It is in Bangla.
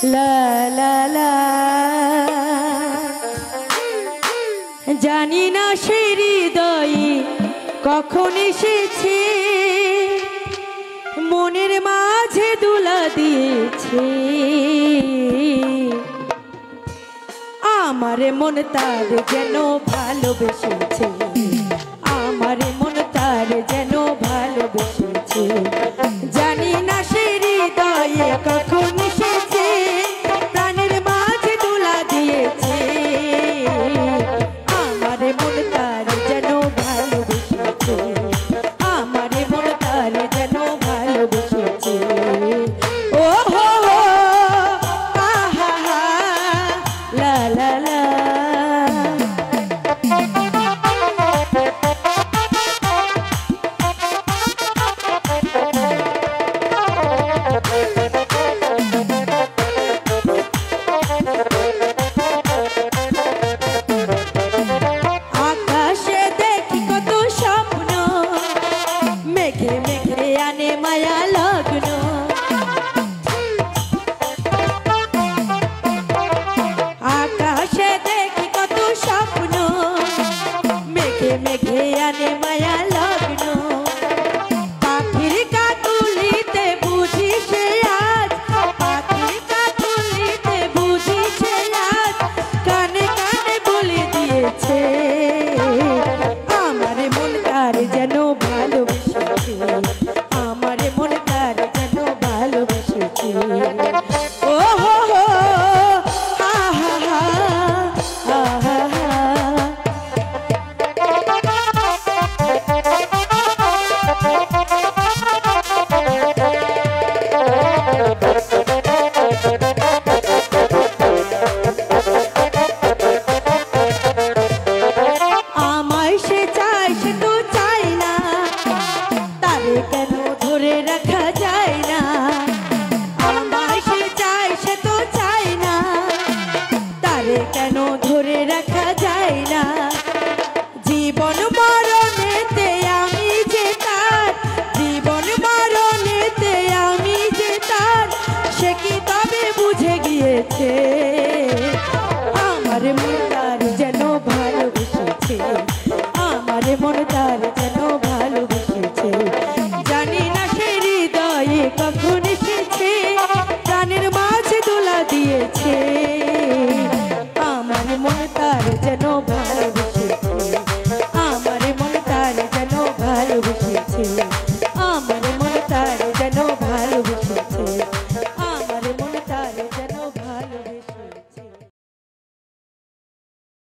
লা লা লা জানি না সে হৃদয়ে কখন এসেছে মনের মাঝে দুলা দিয়েছে আমারে মন তার যেন ভালোবেসেছে আমারে মন তার যেন ভালোবেসেছে জানি না সে হৃদয়ে কখন এসেছে প্রাণের মাঝে দুলা দিয়েছে আমারে মন তার যেন ভালোবেসেছে আমারে মন তার যেন ভালোবেসেছে ও হো হো আহা হা লা লা লা আকাশে দেখি কত স্বপ্ন মেঘে মেঘে আনে মায়া লগ্ন আকাশে দেখি কত স্বপ্ন মেঘে মেঘে আনে মায়া লগ্ন পাখির কাকুলিতে বুঝি সে আজ পাখির কাকুলিতে বুঝি সে আজ কানে কানে বলে দিয়েছে আমারে মন তার যেন ভালোবেসেছে আমারে মন তার যেন ভালোবেসেছে ও হো হো আহা হা আহা হা আমায় সে চায় সে তো চায় না তারে কেন ধরে রাখা যায় না আমায় সে চায় সে তো চায় না তারে কেন ধরে রাখা যায় না জীবন মরণেতে আমি যে তার জীবন মরণেতে আমি যে তার সে কি তবে বুঝে গিয়েছে আমার মন তার যেন ভালোবেসেছে আমার মন তার যেন ভালোবেসেছে জানি না সে হৃদয়ে কখন এসেছে প্রাণের মাঝে দোলা দিয়েছে আমার মন তার যেন ভালোবেসেছে আমার মন তার যেন ভালোবেসেছে